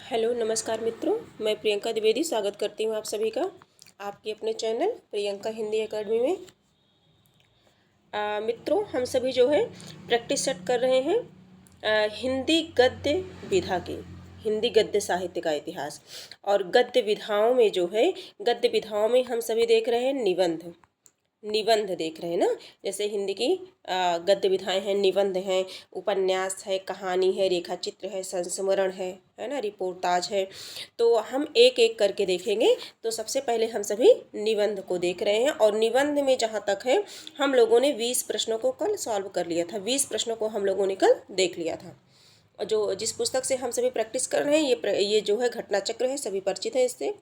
Hello नमस्कार मित्रों, मैं प्रियंका द्विवेदी स्वागत करती हूँ आप सभी का आपके अपने चैनल प्रियंका हिंदी एकेडमी में। मित्रों, हम सभी जो है प्रैक्टिस सेट कर रहे हैं हिंदी गद्य विधा की, हिंदी गद्य साहित्य का इतिहास। और गद्य विधाओं में जो है, गद्य विधाओं में हम सभी देख रहे हैं निबंध देख रहे हैं ना। जैसे हिंदी की गद्य विधाएं हैं, निबंध हैं, उपन्यास है, कहानी है, रेखा चित्र है, संस्मरण है ना, रिपोर्टाज है। तो हम एक एक करके देखेंगे। तो सबसे पहले हम सभी निबंध को देख रहे हैं। और निबंध में जहाँ तक है, हम लोगों ने 20 प्रश्नों को कल सॉल्व कर लिया था। 20 प्रश्नों को हम लोगों ने कल देख लिया था। और जो जिस पुस्तक से हम सभी प्रैक्टिस कर रहे हैं, ये जो है घटना चक्र है, सभी परिचित है इससे।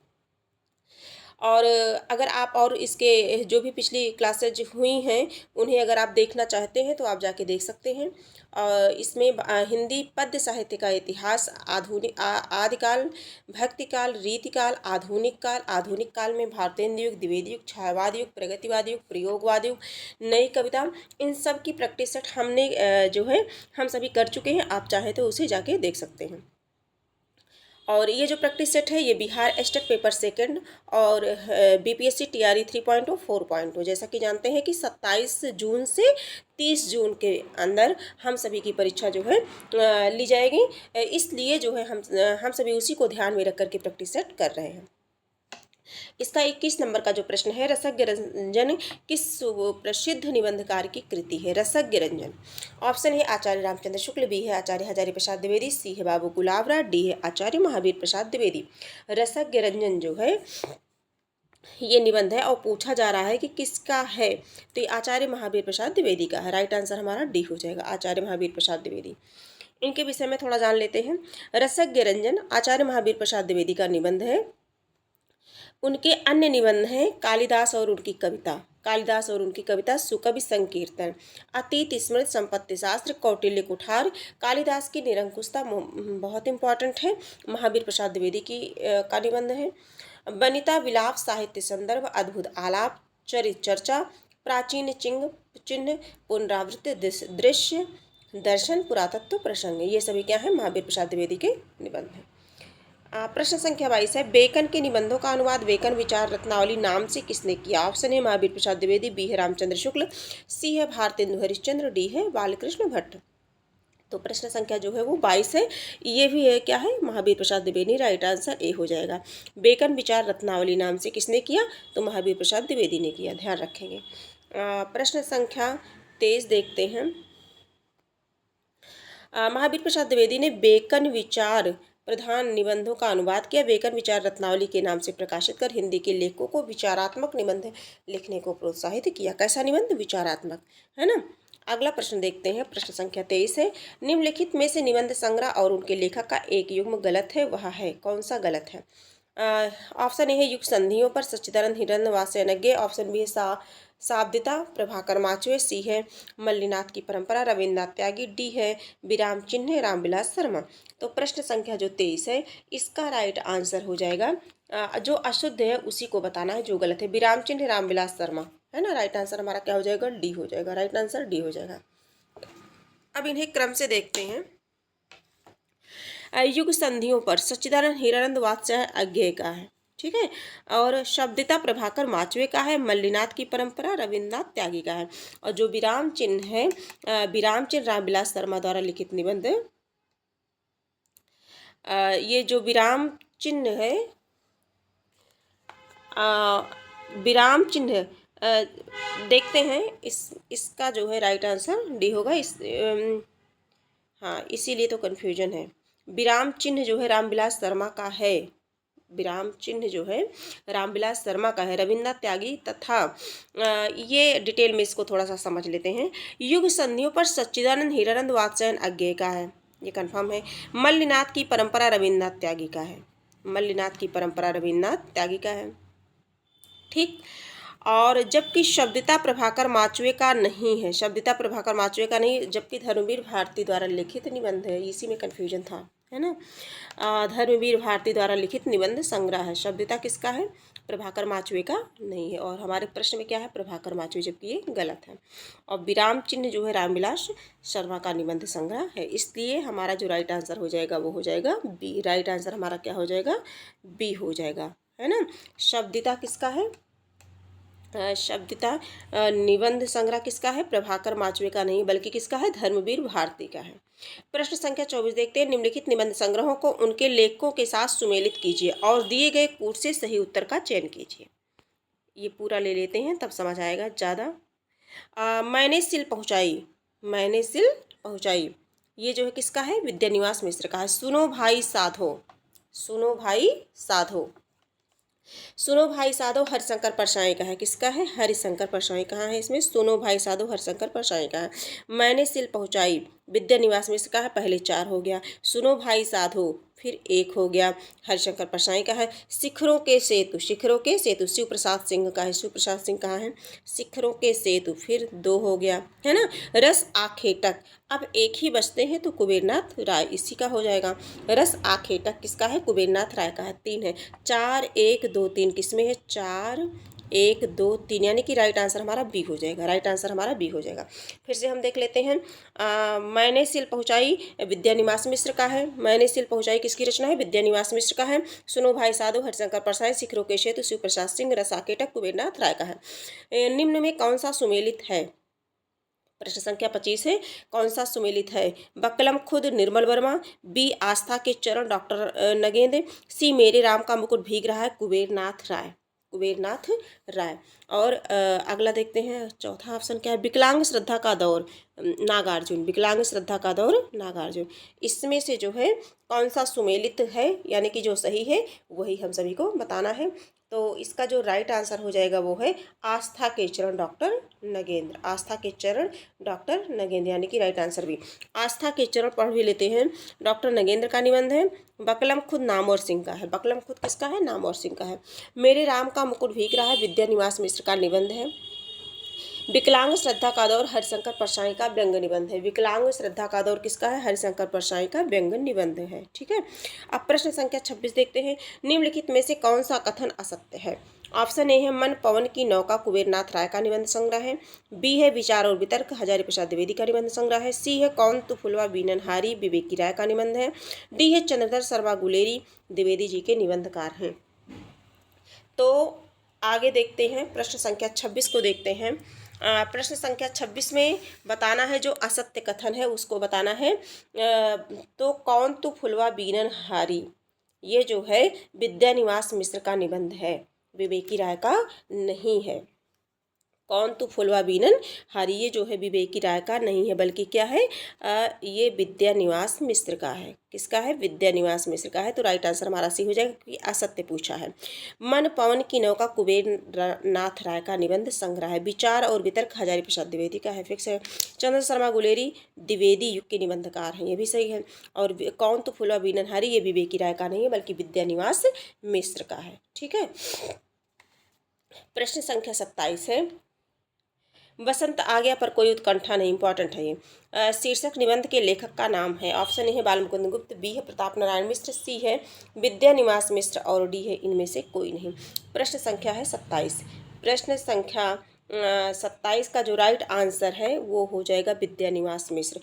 और अगर आप और इसके जो भी पिछली क्लासेज हुई हैं उन्हें अगर आप देखना चाहते हैं तो आप जाके देख सकते हैं। इसमें हिंदी पद्य साहित्य का इतिहास, आदिकाल, भक्तिकाल, रीतिकाल, आधुनिक काल में भारतेंदु युग, द्विवेदी युग, छायावाद युग, प्रगतिवाद युग, प्रयोगवाद युग, नई कविता, इन सब की प्रैक्टिस सेट हमने जो है हम सभी कर चुके हैं। आप चाहें तो उसे जाके देख सकते हैं। और ये जो प्रैक्टिस सेट है ये बिहार एस्टेट पेपर सेकंड और बीपीएससी टीआरई 3.0 4.0, जैसा कि जानते हैं कि 27 जून से 30 जून के अंदर हम सभी की परीक्षा जो है ली जाएगी। इसलिए जो है हम सभी उसी को ध्यान में रख कर के प्रैक्टिस सेट कर रहे हैं। इसका 21 नंबर का जो प्रश्न है, रसज्ञ रंजन किस प्रसिद्ध निबंधकार की कृति है? रसज्ञ रंजन। ऑप्शन है आचार्य रामचंद्र शुक्ल, बी है आचार्य हजारी प्रसाद द्विवेदी, सी है बाबू गुलाबरा, डी है आचार्य महावीर प्रसाद द्विवेदी। रसज्ञ रंजन जो है ये निबंध है और पूछा जा रहा है कि किसका है, तो ये आचार्य महावीर प्रसाद द्विवेदी का है। राइट आंसर हमारा डी हो जाएगा, आचार्य महावीर प्रसाद द्विवेदी। इनके विषय में थोड़ा जान लेते हैं। रसज्ञ रंजन आचार्य महावीर प्रसाद द्विवेदी का निबंध है। उनके अन्य निबंध हैं कालिदास और उनकी कविता, सुकवि संकीर्तन, अतीत स्मृत, संपत्ति शास्त्र, कौटिल्य कुठार, कालिदास की निरंकुशता बहुत इंपॉर्टेंट है, महावीर प्रसाद द्विवेदी की का निबंध है। वनिता विलाप, साहित्य संदर्भ, अद्भुत आलाप, चरित चर्चा, प्राचीन चिन्ह, पुनरावृत्त दृश्य, दर्शन, पुरातत्व प्रसंग, ये सभी क्या है? महावीर प्रसाद द्विवेदी के निबंध हैं। प्रश्न संख्या 22 है, बेकन के निबंधों का अनुवाद बेकन विचार रत्नावली नाम से किसने किया? ऑप्शन है महावीर प्रसाद द्विवेदी, बी है रामचंद्र शुक्ल, सी है भारतेंदु हरिश्चंद्र, डी है बालकृष्ण भट्ट। तो प्रश्न संख्या जो है वो 22 है। ये भी है क्या है? Mahavir Prasad Dwivedi. Right answer A हो जाएगा। बेकन विचार रत्नावली नाम से किसने किया? तो महावीर प्रसाद द्विवेदी ने किया, ध्यान रखेंगे। प्रश्न संख्या 23 देखते हैं। महावीर प्रसाद द्विवेदी ने बेकन विचार प्रधान निबंधों का अनुवाद किया, बेकन विचार रत्नावली के नाम से प्रकाशित कर हिंदी के लेखकों को विचारात्मक निबंध लिखने को प्रोत्साहित किया। कैसा निबंध? विचारात्मक, है ना। अगला प्रश्न देखते हैं। प्रश्न संख्या 23 है, निम्नलिखित में से निबंध संग्रह और उनके लेखक का एक युग्म गलत है, वह है? कौन सा गलत है? ऑप्शन ए है युग संधियों पर सच्चिदानंद हिरण्य वात्स्ययज्ञ, ऑप्शन बी है शाब्दिता प्रभाकर माचवे, सी है मल्लिनाथ की परंपरा रविन्द्रनाथ त्यागी, डी है विराम चिन्ह रामविलास शर्मा। तो प्रश्न संख्या जो 23 है इसका राइट आंसर हो जाएगा, जो अशुद्ध है उसी को बताना है, जो गलत है विराम चिन्ह रामविलास शर्मा, है ना। राइट आंसर हमारा क्या हो जाएगा? डी हो जाएगा। राइट आंसर डी हो जाएगा। अब इन्हें क्रम से देखते हैं। युग संधियों पर सच्चिदानंद हिरानंद वात्स्ययज्ञ का है, ठीक है। और शब्दिता प्रभाकर माचवे का है, मल्लिनाथ की परंपरा रविन्द्रनाथ त्यागी का है। और जो विराम चिन्ह है, विराम चिन्ह रामविलास शर्मा द्वारा लिखित निबंध, ये जो विराम चिन्ह है, विराम चिन्ह देखते हैं, इसका जो है राइट आंसर डी होगा। हाँ, इसीलिए तो कन्फ्यूजन है। विराम चिन्ह जो है रामविलास शर्मा का है, विराम चिन्ह जो है रामविलास शर्मा का है, रविन्द्रनाथ त्यागी तथा ये डिटेल में इसको थोड़ा सा समझ लेते हैं। युग संधियों पर सच्चिदानंद हिरानंद वात्स्ययज्ञ का है, ये कंफर्म है। मल्लिनाथ की परंपरा रविन्द्रनाथ त्यागी का है, मल्लिनाथ की परंपरा रविन्द्रनाथ त्यागी का है, ठीक। और जबकि शब्दिता प्रभाकर माचवे का नहीं है, शब्दिता प्रभाकर माचवे का नहीं, जबकि धर्मवीर भारती द्वारा लिखित निबंध है, इसी में कन्फ्यूजन था, है ना। धर्मवीर भारती द्वारा लिखित निबंध संग्रह है। शब्दता किसका है? प्रभाकर माचवे का नहीं है। और हमारे प्रश्न में क्या है? प्रभाकर माचवे, जबकि ये गलत है। और विराम चिन्ह जो है रामविलास शर्मा का निबंध संग्रह है। इसलिए हमारा जो राइट आंसर हो जाएगा वो हो जाएगा बी। राइट आंसर हमारा क्या हो जाएगा? बी हो जाएगा, है ना। शब्दता किसका है? शब्दता निबंध संग्रह किसका है? प्रभाकर माचवे का नहीं, बल्कि किसका है? धर्मवीर भारती का है। प्रश्न संख्या 24 देखते हैं। निम्नलिखित निबंध संग्रहों को उनके लेखकों के साथ सुमेलित कीजिए और दिए गए कूट से सही उत्तर का चयन कीजिए। ये पूरा ले लेते हैं तब समझ आएगा ज़्यादा। मैंने सिल पहुँचाई, मैंने सिल पहुँचाई, ये जो है किसका है? विद्यानिवास मिश्र का है। सुनो भाई साधो, सुनो भाई साधो, सुनो भाई साधो हरिशंकर परसाई का है। किसका है? हरिशंकर परसाई कहाँ है इसमें? सुनो भाई साधो हरिशंकर परसाई का है। मैंने सिल पहुँचाई विद्यानिवास मिश्र का है। पहले 4 हो गया। सुनो भाई साधो फिर 1 हो गया, हरिशंकर परसाई का है। शिखरों के सेतु, शिखरों के सेतु शिव प्रसाद सिंह का है। शिव प्रसाद सिंह कहाँ है? शिखरों के सेतु फिर 2 हो गया, है ना। रस आखेटक, अब एक ही बचते हैं तो कुबेरनाथ राय इसी का हो जाएगा। रस आखेटक किसका है? कुबेरनाथ राय का है। 3 है। 4 1 2 3 किसमें है? 4 1 2 3, यानी कि राइट आंसर हमारा बी हो जाएगा। राइट आंसर हमारा बी हो जाएगा। फिर से हम देख लेते हैं। मैंने सिल पहुँचाई विद्यानिवास मिश्र का है। मैंने सिल पहुँचाई किसकी रचना है? विद्यानिवास मिश्र का है। सुनो भाई साधो हरिशंकर परसाई, शिखरों के सेतु शिव प्रसाद सिंह, रस आखेटक कुबेरनाथ राय का है। निम्न में कौन सा सुमेलित है? प्रश्न संख्या 25 है। कौन सा सुमेलित है? बकलम खुद निर्मल वर्मा, बी आस्था के चरण डॉक्टर नगेंद्र, सी मेरे राम का मुकुट भीग रहा है कुबेरनाथ राय, कुबेरनाथ राय। और अगला देखते हैं, चौथा ऑप्शन क्या है? विकलांग श्रद्धा का दौर नागार्जुन, विकलांग श्रद्धा का दौर नागार्जुन। इसमें से जो है कौन सा सुमेलित है, यानी कि जो सही है वही हम सभी को बताना है। तो इसका जो राइट आंसर हो जाएगा वो है आस्था के चरण डॉक्टर नगेंद्र, आस्था के चरण डॉक्टर नगेंद्र, यानी कि राइट आंसर भी। आस्था के चरण पढ़ भी लेते हैं। डॉक्टर नगेंद्र का निबंध है। बकलम खुद नामवर सिंह का है। बकलम खुद किसका है? नामवर सिंह का है। मेरे राम का मुकुट भीग रहा है विद्यानिवास मिश्र का निबंध है। विकलांग श्रद्धा का दौर हरिशंकर परसाई का व्यंग्य निबंध है। विकलांग श्रद्धा का दौर किसका है? हरिशंकर परसाई का व्यंग्य निबंध है। ठीक है। अब प्रश्न संख्या 26 देखते हैं। निम्नलिखित में से कौन सा कथन असत्य है? ऑप्शन ए है मन पवन की नौका कुबेरनाथ राय का निबंध संग्रह है। बी है विचार और वितर्क हजारी प्रसाद द्विवेदी का निबंध संग्रह है। सी है कौन तू फुलवा बीननहारी विवेकी राय का निबंध है। डी है चंद्रधर शर्मा गुलेरी द्विवेदी जी के निबंधकार हैं। तो आगे देखते हैं, प्रश्न संख्या 26 को देखते हैं। प्रश्न संख्या 26 में बताना है जो असत्य कथन है उसको बताना है। तो कौन तू फुलवा बीनन हारी, ये जो है विद्यानिवास मिश्र का निबंध है, विवेकी राय का नहीं है। कौन तू फुलवा बीनन हारी ये जो है विवेकी राय का नहीं है, बल्कि क्या है? ये विद्यानिवास मिश्र का है। किसका है? विद्यानिवास मिश्र का है। तो राइट आंसर हमारा सी हो जाएगा क्योंकि असत्य पूछा है। मन पवन की नौका कुबेरनाथ राय का निबंध संग्रह है। विचार और वितर्क हजारी प्रसाद द्विवेदी का है। फिक्स है। चंद्र शर्मा गुलेरी द्विवेदी युग के निबंधकार हैं, ये भी सही है। और कौन तू फुलवा बीनन हारी ये विवेकी राय का नहीं है, बल्कि विद्यानिवास मिश्र का है। ठीक है। प्रश्न संख्या 27 है। वसंत आ गया पर कोई उत्कंठा नहीं, इंपॉर्टेंट है ये। शीर्षक निबंध के लेखक का नाम है। ऑप्शन ए है बालमुकुंद गुप्त, बी है प्रताप नारायण मिश्र, सी है विद्यानिवास मिश्र और डी है इनमें से कोई नहीं। प्रश्न संख्या है 27। प्रश्न संख्या 27 का जो राइट आंसर है वो हो जाएगा विद्यानिवास मिश्र।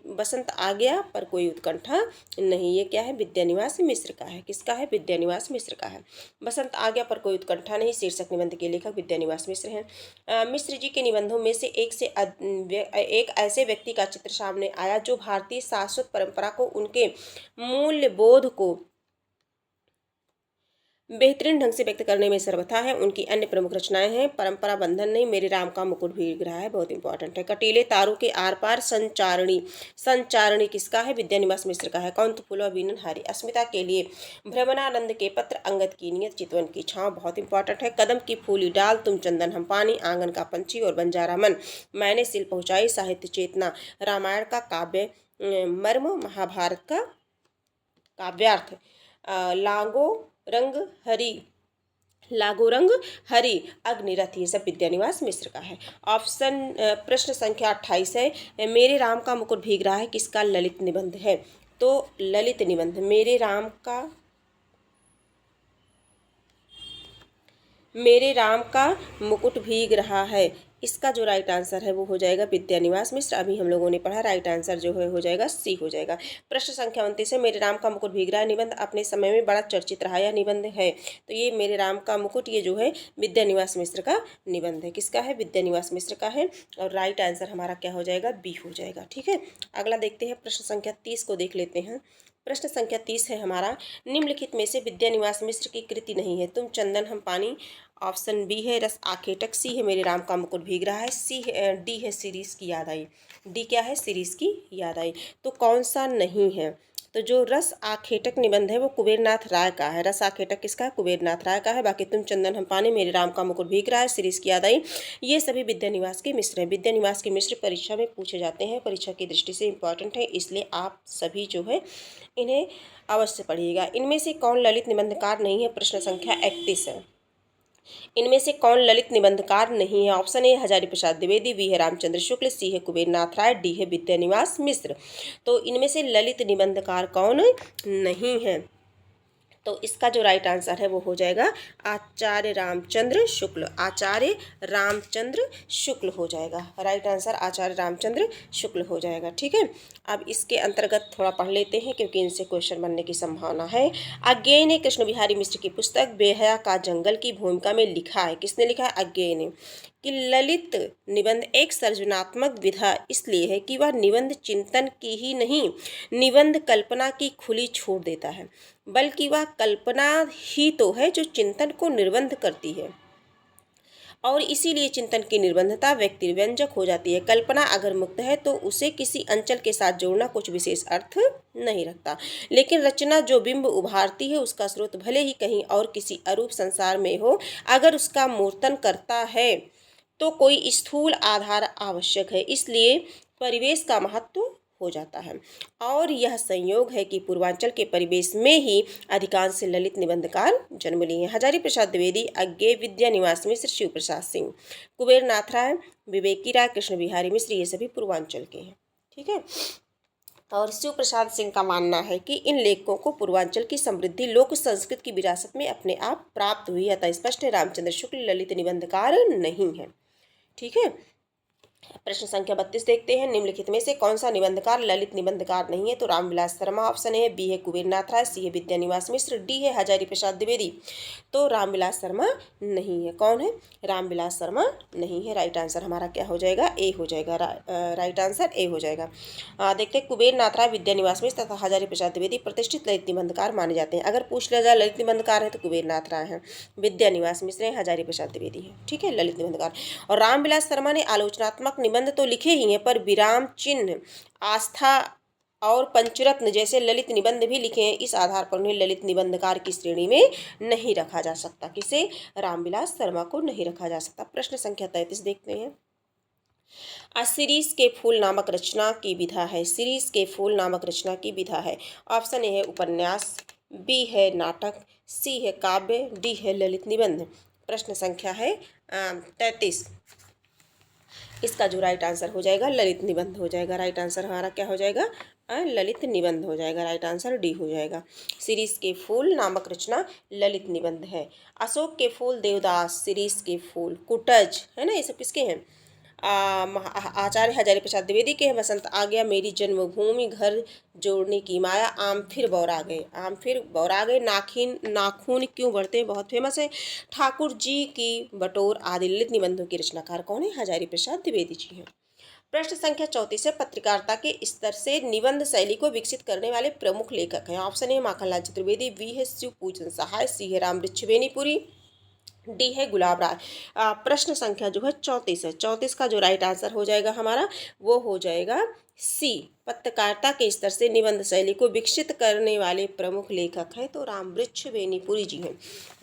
बसंत आ गया पर कोई उत्कंठा नहीं, ये क्या है? विद्यानिवास मिश्र का है। किसका है? विद्यानिवास मिश्र का है। बसंत आ गया पर कोई उत्कंठा नहीं, शीर्षक निबंध के लेखक विद्यानिवास मिश्र हैं। मिश्र जी के निबंधों में से एक ऐसे व्यक्ति का चित्र सामने आया जो भारतीय शाश्वत परंपरा को, उनके मूल्यबोध को बेहतरीन ढंग से व्यक्त करने में सर्वथा है। उनकी अन्य प्रमुख रचनाएं हैं परंपरा बंधन नहीं, मेरे राम का मुकुट भीग रहा है, बहुत इंपॉर्टेंट है। कटीले तारों के आर पार, संचारणी, संचारणी किसका है? विद्यानिवास मिश्र का है। कौन तू फुलवा बीनन हारी, अस्मिता के लिए, भ्रमणानंद के पत्र, अंगद की नियत, चितवन की छांव, बहुत इंपॉर्टेंट है। कदम की फूली डाल, तुम चंदन हम पानी, आंगन का पंछी और बंजारा मन, मैंने सिल पहुंचाई, साहित्य चेतना, रामायण का काव्य मर्म, महाभारत का काव्यार्थ, लागो रंग हरी, लागो रंग हरी, अग्निरथ, ये सब विद्यानिवास मिश्र का है। प्रश्न संख्या 28 है। मेरे राम का मुकुट भीग रहा है किसका ललित निबंध है? तो तो ललित निबंध, मेरे राम का मुकुट भीग रहा है, इसका जो राइट आंसर है वो हो जाएगा विद्यानिवास मिश्र। अभी हम लोगों ने पढ़ा, राइट आंसर जो है हो जाएगा सी हो जाएगा। प्रश्न संख्या 29 है, मेरे राम का मुकुट भीग रहा है निबंध अपने समय में बड़ा चर्चित रहा, यह निबंध है। तो ये मेरे राम का मुकुट, ये जो है विद्यानिवास मिश्र का निबंध है। किसका है? विद्यानिवास मिश्र का है। और राइट आंसर हमारा क्या हो जाएगा? बी हो जाएगा। ठीक है, अगला देखते हैं, प्रश्न संख्या 30 को देख लेते हैं। प्रश्न संख्या 30 है हमारा, निम्नलिखित में से विद्यानिवास मिश्र की कृति नहीं है, तुम चंदन हम पानी। ऑप्शन बी है रस आखेटक, सी है मेरे राम का मुकुट भीग रहा है, सी है डी है सीरीज की याद आई। डी क्या है? सीरीज की याद आई। तो कौन सा नहीं है? तो जो रस आखेटक निबंध है वो कुबेरनाथ राय का है। रस आखेटक किसका है? कुबेरनाथ राय का है। बाकी तुम चंदन हम पानी, मेरे राम का मुकुट भीग रहा है, सीरीज की याद आई, ये सभी विद्यानिवास के मिश्र हैं। विद्यानिवास के मिश्र परीक्षा में पूछे जाते हैं, परीक्षा की दृष्टि से इंपॉर्टेंट है, इसलिए आप सभी जो है इन्हें अवश्य पढ़िएगा। इनमें से कौन ललित निबंधकार नहीं है? प्रश्न संख्या 31 है। इनमें से कौन ललित निबंधकार नहीं है? Option A Hazari Prasad Dwivedi, B है रामचंद्र शुक्ल, सी है कुबेरनाथ राय, डी है विद्यानिवास मिश्र। तो इनमें से ललित निबंधकार कौन नहीं है? तो इसका जो राइट आंसर है वो हो जाएगा आचार्य रामचंद्र शुक्ल। आचार्य रामचंद्र शुक्ल हो जाएगा। राइट आंसर आचार्य रामचंद्र शुक्ल हो जाएगा। ठीक है, अब इसके अंतर्गत थोड़ा पढ़ लेते हैं क्योंकि इनसे क्वेश्चन बनने की संभावना है। अज्ञेय ने कृष्ण बिहारी मिश्र की पुस्तक बेहया का जंगल की भूमिका में लिखा है, किसने लिखा है? अज्ञेय ने, कि ललित निबंध एक सृजनात्मक विधा इसलिए है कि वह निबंध चिंतन की ही नहीं, निबंध कल्पना की खुली छोड़ देता है, बल्कि वह कल्पना ही तो है जो चिंतन को निर्बंध करती है, और इसीलिए चिंतन की निर्बंधता व्यक्ति व्यंजक हो जाती है। कल्पना अगर मुक्त है तो उसे किसी अंचल के साथ जोड़ना कुछ विशेष अर्थ नहीं रखता, लेकिन रचना जो बिंब उभारती है उसका स्रोत भले ही कहीं और किसी अरूप संसार में हो, अगर उसका मूर्तन करता है तो कोई स्थूल आधार आवश्यक है, इसलिए परिवेश का महत्व हो जाता है। और यह संयोग है कि पूर्वांचल के परिवेश में ही अधिकांश ललित निबंधकार जन्म लिए हैं। हजारी प्रसाद द्विवेदी, अज्ञेय, विद्यानिवास मिश्र, शिव प्रसाद सिंह, कुबेरनाथ राय, विवेकी राय, कृष्ण बिहारी मिश्र, ये सभी पूर्वांचल के हैं। ठीक है, और शिव प्रसाद सिंह का मानना है कि इन लेखकों को पूर्वांचल की समृद्धि लोक संस्कृत की विरासत में अपने आप प्राप्त हुई, अतः स्पष्ट है रामचंद्र शुक्ल ललित निबंधकार नहीं है। ठीक है, प्रश्न संख्या 32 देखते हैं, निम्नलिखित में से कौन सा निबंधकार ललित निबंधकार नहीं है? तो रामविलास शर्मा ऑप्शन है, बी है कुबेरनाथ राय, सी है विद्यानिवास मिश्र, डी है हजारी प्रसाद द्विवेदी। तो रामविलास शर्मा नहीं है। कौन है? रामविलास शर्मा नहीं है। राइट आंसर हमारा क्या हो जाएगा? ए हो जाएगा। राइट आंसर ए हो जाएगा। देखते हैं, कुबेरनाथ राय, विद्यानिवास मिश्र तथा हजारी प्रसाद द्विवेदी प्रतिष्ठित ललित निबंधकार माने जाते हैं। अगर पूछ लिया जाए ललित निबंधकार है तो कुबेरनाथ राय है, विद्यानिवास मिश्र है, हजारी प्रसाद द्विवेदी है। ठीक है, ललित निबंधकार। और रामविलास शर्मा ने आलोचनात्मक निबंध तो लिखे ही हैं, पर विराम चिन्ह, आस्था और पंचरत्न जैसे ललित निबंध भी लिखे हैं। इस आधार पर उन्हें ललित निबंधकार की श्रेणी में नहीं रखा जा सकता। किसे? रामविलास शर्मा को नहीं रखा जा सकता। प्रश्न संख्या 33 देखते हैं। सीरीज के फूल नामक रचना की विधा है। सीरीज के फूल नामक रचना की विधा है। ऑप्शन ए है उपन्यास, बी है नाटक, सी है काव्य, डी है ललित निबंध। प्रश्न संख्या है 33। इसका जो राइट आंसर हो जाएगा ललित निबंध हो जाएगा। राइट आंसर हमारा क्या हो जाएगा? ललित निबंध हो जाएगा। राइट आंसर डी हो जाएगा। सीरीज के फूल नामक रचना ललित निबंध है। अशोक के फूल, देवदास, सीरीज के फूल, कुटज, है ना, ये सब किसके हैं? आचार्य हजारी प्रसाद द्विवेदी के हैं। बसंत आ गया, मेरी जन्मभूमि, घर जोड़ने की माया, आम फिर बौरा गए, आम फिर बौरा गए, नाखून क्यों बढ़ते हैं, बहुत फेमस है, ठाकुर जी की बटोर आदि ललित निबंधों के रचनाकार कौन है? हजारी प्रसाद द्विवेदी जी हैं। प्रश्न संख्या 34 है, पत्रकारिता के स्तर से निबंध शैली को विकसित करने वाले प्रमुख लेखक हैं। Option A Makhanlal Chaturvedi, B है शिव पूजन सहाय, सी है रामवृक्ष बेनीपुरी, डी है गुलाब राय। प्रश्न संख्या जो है 34 है। 34 का जो राइट आंसर हो जाएगा हमारा वो हो जाएगा सी। पत्रकारिता के स्तर से निबंध शैली को विकसित करने वाले प्रमुख लेखक हैं तो रामवृक्ष बेनीपुरी जी हैं।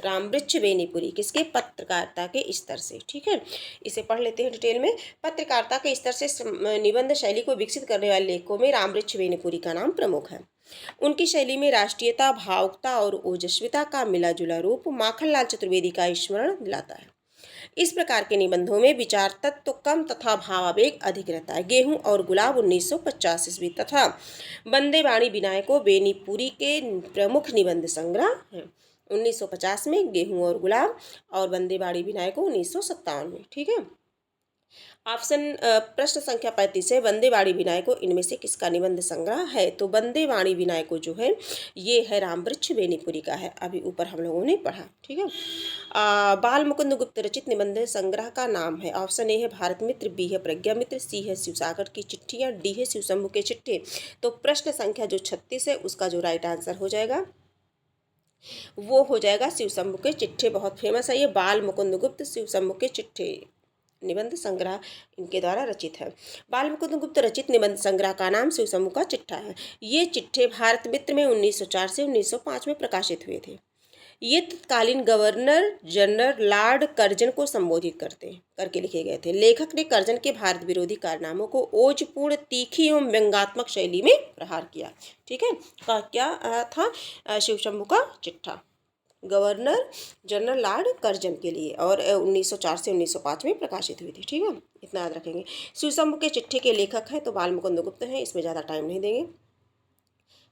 रामवृक्ष बेनीपुरी किसके? पत्रकारिता के स्तर से। ठीक है, इसे पढ़ लेते हैं डिटेल में। पत्रकारिता के स्तर से निबंध शैली को विकसित करने वाले लेखकों में रामवृक्ष बेनीपुरी का नाम प्रमुख है। उनकी शैली में राष्ट्रीयता, भावुकता और ओजस्विता का मिला जुला रूप माखनलाल चतुर्वेदी का स्मरण दिलाता है। इस प्रकार के निबंधों में विचार तत्व कम तथा भावावेग अधिक रहता है। गेहूं और गुलाब 1950 ईस्वी तथा बंदे वाणी विनायको बेनीपुरी के प्रमुख निबंध संग्रह हैं। 1950 में गेहूं और गुलाब और बंदे वाणी विनायको 1957 में। ठीक है। ऑप्शन प्रश्न संख्या 35 है, वंदे वाणी विनायको इनमें से किसका निबंध संग्रह है? तो वंदे वाणी विनायको जो है ये है रामवृक्ष बेनीपुरी का है, अभी ऊपर हम लोगों ने पढ़ा। ठीक है। बाल मुकुंद गुप्त रचित निबंध संग्रह का नाम है। ऑप्शन ए है भारत मित्र, बी है प्रज्ञा मित्र, सी है शिवसागर की चिट्ठियाँ, डी है शिव शंभू के चिट्ठे। तो प्रश्न संख्या जो 36 है उसका जो राइट आंसर हो जाएगा वो हो जाएगा शिव शंभू के चिट्ठे। बहुत फेमस है ये बाल मुकुंद गुप्त शिव शंभू के चिट्ठे निबंध संग्रह इनके द्वारा रचित है। बाल मुकुंद गुप्त रचित निबंध संग्रह का नाम शिव शंभू का चिट्ठा है। ये चिट्ठे भारत मित्र में 1904 से 1905 में प्रकाशित हुए थे। ये तत्कालीन गवर्नर जनरल लॉर्ड कर्जन को संबोधित करके लिखे गए थे। लेखक ने कर्जन के भारत विरोधी कारनामों को ओजपूर्ण, तीखी एवं व्यंग्यात्मक शैली में प्रहार किया। ठीक है। क्या था शिव शंभू का चिट्ठा गवर्नर जनरल लॉर्ड कर्जन के लिए और 1904 से 1905 में प्रकाशित हुई थी। ठीक है, इतना याद रखेंगे। शिव शंभू के चिट्ठे के लेखक हैं तो बाल मुकुंद गुप्त हैं, इसमें ज़्यादा टाइम नहीं देंगे।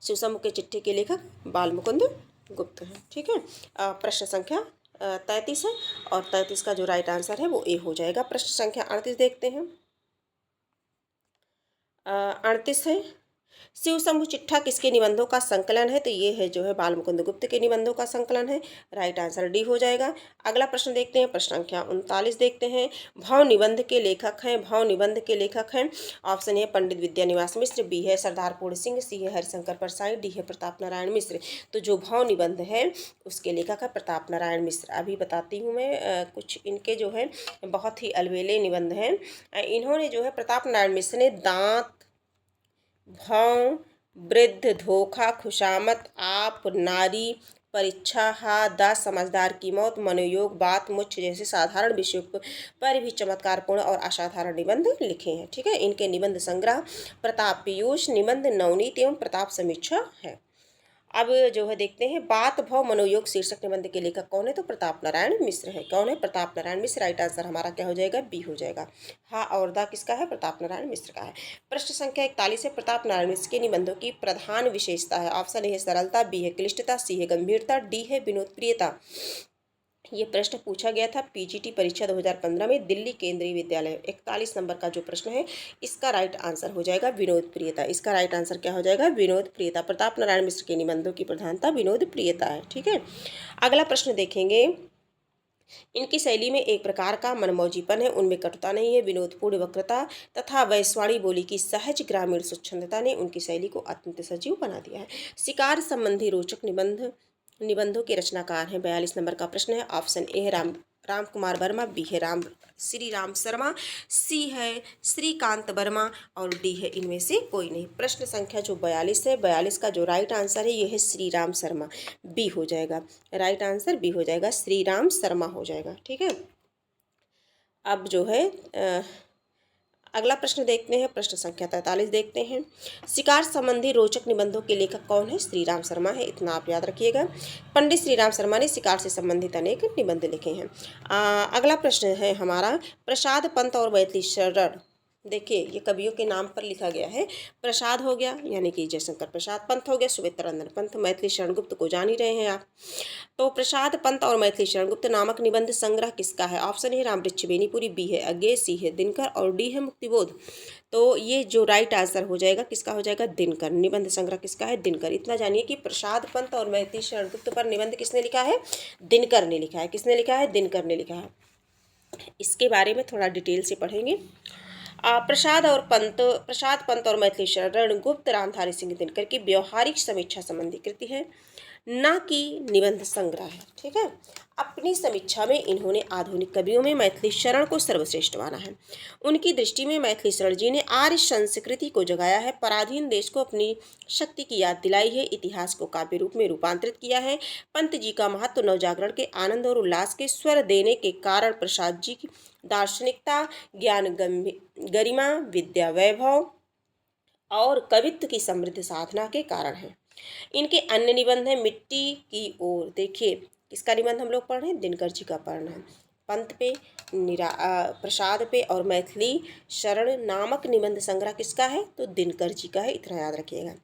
शिव शंभू के चिट्ठे के लेखक बाल मुकुंद गुप्त हैं। ठीक है। प्रश्न संख्या 33 है और 33 का जो राइट आंसर है वो ए हो जाएगा। प्रश्न संख्या 38 देखते हैं। 38 है, शिव शंभू चिट्ठा किसके निबंधों का संकलन है? तो ये है जो है बाल मुकुंद गुप्त के निबंधों का संकलन है। राइट आंसर डी हो जाएगा। अगला प्रश्न देखते हैं, प्रश्न संख्या 39 देखते हैं। भाव निबंध के लेखक हैं, भाव निबंध के लेखक हैं। Option A Pandit Vidyaniwas Mishra, B है सरदार पूर्ण सिंह, सी है हरिशंकर परसाई, डी है प्रताप नारायण मिश्र। तो जो भाव निबंध है उसके लेखक है प्रताप नारायण मिश्र। अभी बताती हूँ मैं कुछ इनके जो है बहुत ही अलबेले निबंध हैं। इन्होंने जो है प्रताप नारायण मिश्र ने दांत, भौं, वृद्ध, धोखा, खुशामत, आप, नारी, परीक्षा, हा, दास, समझदार की मौत, मनोयोग, बात, मुच्छ जैसे साधारण विषयों पर भी चमत्कारपूर्ण और असाधारण निबंध लिखे हैं। ठीक है। इनके निबंध संग्रह प्रताप पीयूष, निबंध नवनीत एवं प्रताप समीक्षा है। अब जो है देखते हैं बात, भाव, मनोयोग शीर्षक निबंध के लेखक कौन है? तो प्रताप नारायण मिश्र है। कौन है? प्रताप नारायण मिश्र। राइट आंसर हमारा क्या हो जाएगा? बी हो जाएगा। हाँ और दा किसका है? प्रताप नारायण मिश्र का है। प्रश्न संख्या 41 है, प्रताप नारायण मिश्र के निबंधों की प्रधान विशेषता है। ऑप्शन ए है सरलता, बी है क्लिष्टता, सी है गंभीरता, डी है विनोदप्रियता। ये प्रश्न पूछा गया था पीजीटी परीक्षा 2015 में दिल्ली केंद्रीय विद्यालय। 41 नंबर का जो प्रश्न है इसका राइट आंसर हो जाएगा विनोद प्रियता। इसका राइट आंसर क्या हो जाएगा? विनोद प्रियता। प्रताप नारायण मिश्र के निबंधों की प्रधानता विनोद प्रियता है। ठीक है। अगला प्रश्न देखेंगे। इनकी शैली में एक प्रकार का मनमौजीपन है, उनमें कटुता नहीं है। विनोदपूर्ण वक्रता तथा वैश्वाणी बोली की सहज ग्रामीण स्वच्छंदता ने उनकी शैली को अत्यंत सजीव बना दिया है। शिकार संबंधी रोचक निबंधों के रचनाकार हैं। 42 नंबर का प्रश्न है। ऑप्शन ए है राम कुमार वर्मा, बी है श्री राम शर्मा, सी है श्रीकांत वर्मा और डी है इनमें से कोई नहीं। प्रश्न संख्या जो 42 है, 42 का जो राइट आंसर है ये है श्री राम शर्मा, बी हो जाएगा। राइट आंसर बी हो जाएगा, श्री राम शर्मा हो जाएगा। ठीक है। अब जो है अगला प्रश्न देखते हैं, प्रश्न संख्या 43 देखते हैं। शिकार संबंधी रोचक निबंधों के लेखक कौन है? श्री राम शर्मा है, इतना आप याद रखिएगा। पंडित श्री राम शर्मा ने शिकार से संबंधित अनेक निबंध लिखे हैं। अगला प्रश्न है हमारा प्रसाद पंत और मैथिली शरण। देखिए ये कवियों के नाम पर लिखा गया है। प्रसाद हो गया यानी कि जयशंकर प्रसाद, पंत हो गया सुमित्रानंदन पंत, मैथिली शरण गुप्त को जान ही रहे हैं आप। तो प्रसाद पंत और मैथिली शरण गुप्त नामक निबंध संग्रह किसका है? ऑप्शन है रामवृक्ष बेनीपुरी, बी है अज्ञे, सी है दिनकर और डी है मुक्तिबोध। तो ये जो राइट आंसर हो जाएगा किसका हो जाएगा? दिनकर। निबंध संग्रह किसका है? दिनकर। इतना जानिए कि प्रसाद पंत और मैथिली शरण गुप्त पर निबंध किसने लिखा है? दिनकर ने लिखा है। किसने लिखा है? दिनकर ने लिखा है। इसके बारे में थोड़ा डिटेल से पढ़ेंगे। प्रसाद पंत और मैथिली शरण गुप्त रामधारी सिंह दिनकर की व्यवहारिक समीक्षा संबंधी कृति है, न कि निबंध संग्रह है। ठीक है। अपनी समीक्षा में इन्होंने आधुनिक कवियों में मैथिली शरण को सर्वश्रेष्ठ माना है। उनकी दृष्टि में मैथिली शरण जी ने आर्य संस्कृति को जगाया है, पराधीन देश को अपनी शक्ति की याद दिलाई है, इतिहास को काव्य रूप में रूपांतरित किया है। पंत जी का महत्व नवजागरण के आनंद और उल्लास के स्वर देने के कारण प्रसाद जी की दार्शनिकता, ज्ञान गरिमा, विद्या वैभव और कवित्व की समृद्ध साधना के कारण है। इनके अन्य निबंध हैं मिट्टी की ओर। देखिए किसका निबंध हम लोग पढ़ रहे हैं? दिनकर जी का पढ़ना है। पंत पे, प्रसाद पे और मैथिली शरण नामक निबंध संग्रह किसका है? तो दिनकर जी का है, इतना याद रखिएगा।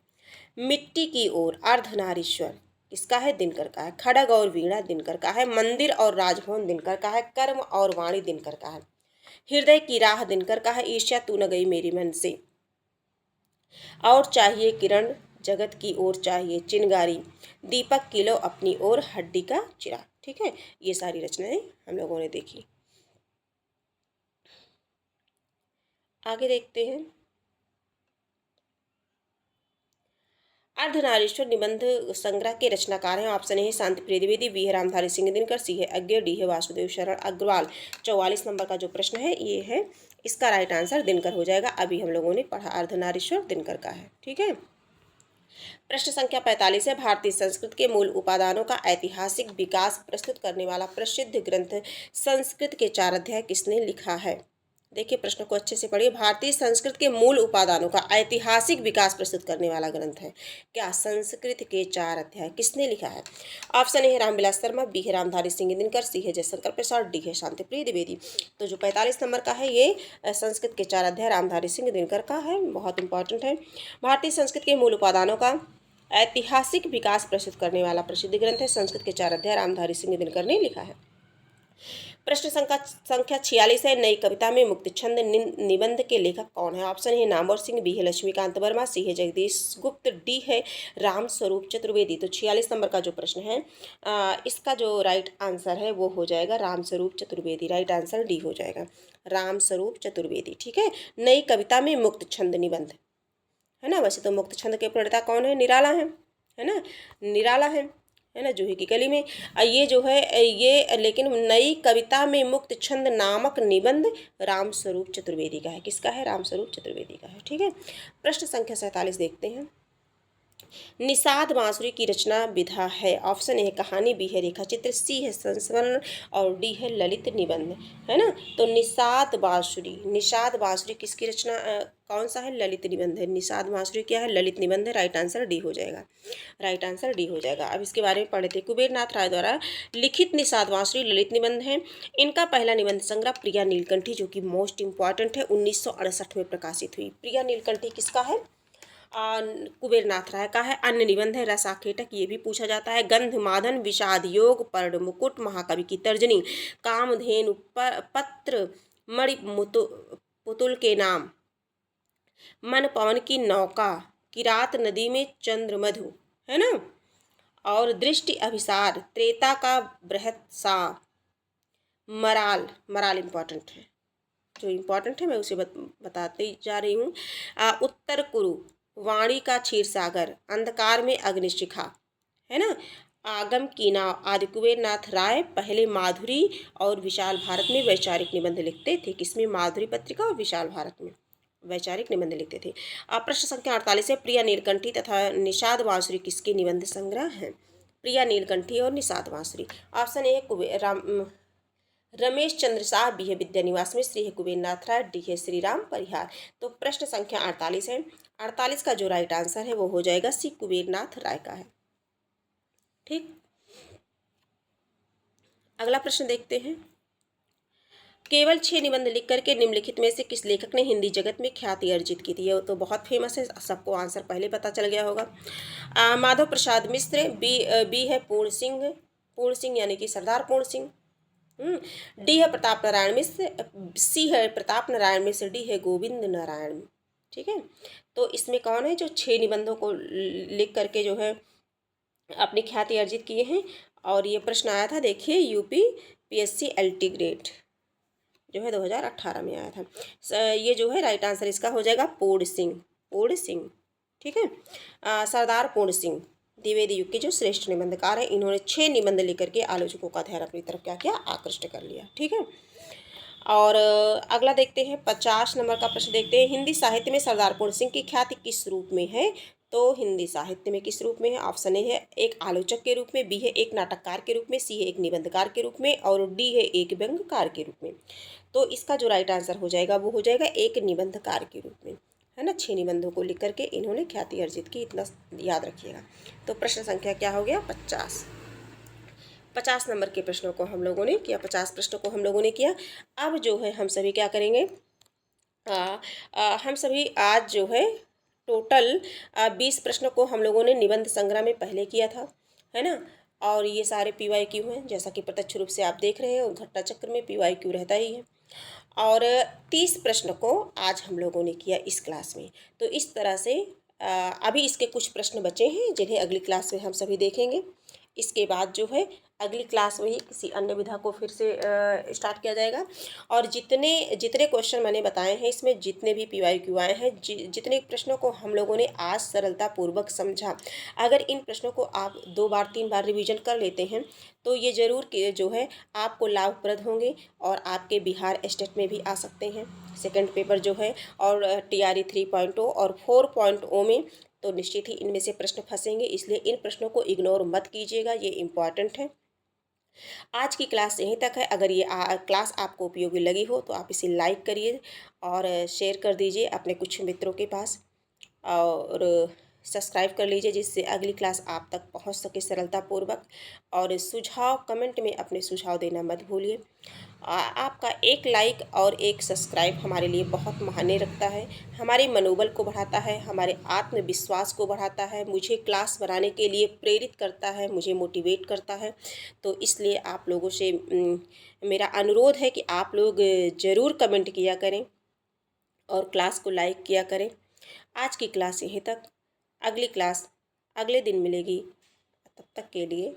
मिट्टी की ओर अर्धनारीश्वर किसका है? दिनकर का है। खड़ग और वीणा दिनकर का है। मंदिर और राजभवन दिनकर का है। कर्म और वाणी दिनकर का है। हृदय की राह दिनकर का है। ईर्ष्या तू न गई मेरी मन से, और चाहिए किरण जगत की ओर चाहिए चिनगारी, दीपक की लो अपनी ओर हड्डी का चिराग। ठीक है, ये सारी रचनाएं हम लोगों ने देखी। आगे देखते हैं। अर्धनारीश्वर निबंध संग्रह के रचनाकार हैं। ऑप्शन है शांति प्रिय द्विवेदी, बी है रामधारी सिंह दिनकर, सी है अज्ञे, डी है वासुदेव शरण अग्रवाल। 44 नंबर का जो प्रश्न है ये है, इसका राइट आंसर दिनकर हो जाएगा। अभी हम लोगों ने पढ़ा अर्धनारीश्वर दिनकर का है। ठीक है, प्रश्न संख्या 45 है। भारतीय संस्कृत के मूल उपादानों का ऐतिहासिक विकास प्रस्तुत करने वाला प्रसिद्ध ग्रंथ संस्कृत के 4 अध्याय किसने लिखा है? देखिए प्रश्न को अच्छे से पढ़िए। भारतीय संस्कृत के मूल उपादानों का ऐतिहासिक विकास प्रस्तुत करने वाला ग्रंथ है क्या? संस्कृत के 4 अध्याय किसने लिखा है? ऑप्शन ए है रामविलास शर्मा, बी है रामधारी सिंह दिनकर, सी है जयशंकर प्रसाद, डी है शांति प्रिय द्विवेदी। तो जो 45 नंबर का है ये संस्कृत के 4 अध्याय रामधारी सिंह दिनकर का है, बहुत इंपॉर्टेंट है। भारतीय संस्कृत के मूल उपादानों का ऐतिहासिक विकास प्रस्तुत करने वाला प्रसिद्ध ग्रंथ है संस्कृत के 4 अध्याय रामधारी सिंह दिनकर ने लिखा है। प्रश्न संख्या 46 है। नई कविता में मुक्त छंद निबंध के लेखक कौन है? ऑप्शन है नामवर सिंह, बी है लक्ष्मीकांत वर्मा, सी है जगदीश गुप्त, डी है राम स्वरूप चतुर्वेदी। तो 46 नंबर का जो प्रश्न है इसका जो राइट आंसर है वो हो जाएगा Ram Swaroop Chaturvedi. Right answer D हो जाएगा, राम स्वरूप चतुर्वेदी। ठीक है, नई कविता में मुक्त छंद निबंध है ना। वैसे तो मुक्त छंद के प्रणेता कौन है? निराला है ना, निराला है ना, जूही की गली में। ये जो है ये, लेकिन नई कविता में मुक्त छंद नामक निबंध राम स्वरूप चतुर्वेदी का है। किसका है? राम स्वरूप चतुर्वेदी का है। ठीक है, प्रश्न संख्या 47 देखते हैं। निषाद बांसुरी की रचना विधा है। ऑप्शन ए है कहानी, बी है रेखा चित्र, सी है संस्मरण और डी है ललित निबंध। है ना, तो निषाद बांसुरी किसकी रचना कौन सा है? ललित निबंध है। निषाद बांसुरी क्या है? ललित निबंध है। राइट आंसर डी हो जाएगा, राइट आंसर डी हो जाएगा। अब इसके बारे में पढ़े थे। कुबेर नाथ राय द्वारा लिखित निषाद बांसुरी ललित निबंध है। इनका पहला निबंध संग्रह प्रिया नीलकंठी, जो कि मोस्ट इंपॉर्टेंट है, 1968 में प्रकाशित हुई। प्रिया नीलकंठी किसका है? कुबेर नाथ राय का है। अन्य निबंध है रसाखेटक, ये भी पूछा जाता है। गंधमादन, विषाद योग, पर्ण मुकुट, महाकवि की तर्जनी, कामधेनु पत्र, मणि पुतुल के नाम, मन पवन की नौका, किरात नदी में चंद्रमधु, है ना, और दृष्टि अभिसार, त्रेता का बृहत सा, मराल इंपॉर्टेंट है। जो इम्पोर्टेंट है मैं उसे बताते जा रही हूँ। उत्तर कुरु, वाणी का क्षीर सागर, अंधकार में अग्निशिखा, है ना, आगम की नाव आदि कुबेर नाथ राय पहले माधुरी और विशाल भारत में वैचारिक निबंध लिखते थे। किसमें? माधुरी पत्रिका और विशाल भारत में वैचारिक निबंध लिखते थे। प्रश्न संख्या 48 है। प्रिया नीलकंठी तथा निषाद बांसुरी किसके निबंध संग्रह हैं? प्रिया नीलकंठी और निषाद बांसुरी। Option A Ramesh Chandra Shah, B है विद्यानिवास में, सी है कुबेर नाथ राय, डी है श्री राम परिहार। तो प्रश्न संख्या 48 है। 48 का जो राइट आंसर है वो हो जाएगा सी, कुबेर नाथ राय का है। ठीक, अगला प्रश्न देखते हैं। केवल 6 निबंध लिख करके निम्नलिखित में से किस लेखक ने हिंदी जगत में ख्याति अर्जित की थी? ये तो बहुत फेमस है, सबको आंसर पहले पता चल गया होगा। माधव प्रसाद मिश्र, बी है पूर्ण सिंह यानी कि सरदार पूर्ण सिंह, डी है प्रताप नारायण मिश्र, सी है प्रताप नारायण मिश्र, डी है गोविंद नारायण। ठीक है, तो इसमें कौन है जो 6 निबंधों को लिख करके जो है अपनी ख्याति अर्जित किए हैं? और ये प्रश्न आया था, देखिए यूपी PSC LT ग्रेड जो है 2018 में आया था। ये जो है राइट आंसर इसका हो जाएगा पूर्ण सिंह। ठीक है, सरदार पूर्ण सिंह द्विवेदी युग के जो श्रेष्ठ निबंधकार हैं, इन्होंने 6 निबंध लेकर के आलोचकों का ध्यान अपनी तरफ क्या किया? आकृष्ट कर लिया। ठीक है, और अगला देखते हैं 50 नंबर का प्रश्न देखते हैं। हिंदी साहित्य में सरदार पूर्ण सिंह की ख्याति किस रूप में है? तो हिंदी साहित्य में किस रूप में है? ऑप्शन ए है एक आलोचक के रूप में, बी है एक नाटककार के रूप में, सी है एक निबंधकार के रूप में और डी है एक व्यंग्यकार के रूप में। तो इसका जो राइट आंसर हो जाएगा वो हो जाएगा एक निबंधकार के रूप में, है ना। 6 निबंधों को लिख करके इन्होंने ख्याति अर्जित की, इतना याद रखिएगा। तो प्रश्न संख्या क्या हो गया? 50। 50 नंबर के प्रश्नों को हम लोगों ने किया, 50 प्रश्नों को हम लोगों ने किया। अब जो है हम सभी क्या करेंगे, हम सभी आज जो है टोटल 20 प्रश्नों को हम लोगों ने निबंध संग्रह में पहले किया था, है ना। और ये सारे PYQ हैं, जैसा कि प्रत्यक्ष रूप से आप देख रहे हैं, और घटना चक्र में PYQ रहता ही है। और 30 प्रश्न को आज हम लोगों ने किया इस क्लास में। तो इस तरह से अभी इसके कुछ प्रश्न बचे हैं जिन्हें अगली क्लास में हम सभी देखेंगे। इसके बाद जो है अगली क्लास में ही किसी अन्य विधा को फिर से स्टार्ट किया जाएगा। और जितने जितने क्वेश्चन मैंने बताए हैं, इसमें जितने भी PYQ आए हैं, जितने प्रश्नों को हम लोगों ने आज सरलतापूर्वक समझा, अगर इन प्रश्नों को आप 2 बार 3 बार रिवीजन कर लेते हैं तो ये ज़रूर कि जो है आपको लाभप्रद होंगे और आपके बिहार स्टेट में भी आ सकते हैं सेकंड पेपर जो है। और TRE 3.0 और 4.0 में तो निश्चित ही इनमें से प्रश्न फंसेंगे, इसलिए इन प्रश्नों को इग्नोर मत कीजिएगा, ये इम्पॉर्टेंट है। आज की क्लास यहीं तक है। अगर ये क्लास आपको उपयोगी लगी हो तो आप इसे लाइक करिए और शेयर कर दीजिए अपने कुछ मित्रों के पास, और सब्सक्राइब कर लीजिए जिससे अगली क्लास आप तक पहुंच सके सरलतापूर्वक। और सुझाव कमेंट में अपने सुझाव देना मत भूलिए। आपका एक लाइक और एक सब्सक्राइब हमारे लिए बहुत मायने रखता है, हमारे मनोबल को बढ़ाता है, हमारे आत्मविश्वास को बढ़ाता है, मुझे क्लास बनाने के लिए प्रेरित करता है, मुझे मोटिवेट करता है। तो इसलिए आप लोगों से मेरा अनुरोध है कि आप लोग ज़रूर कमेंट किया करें और क्लास को लाइक किया करें। आज की क्लास यहीं तक, अगली क्लास अगले दिन मिलेगी। तब तक के लिए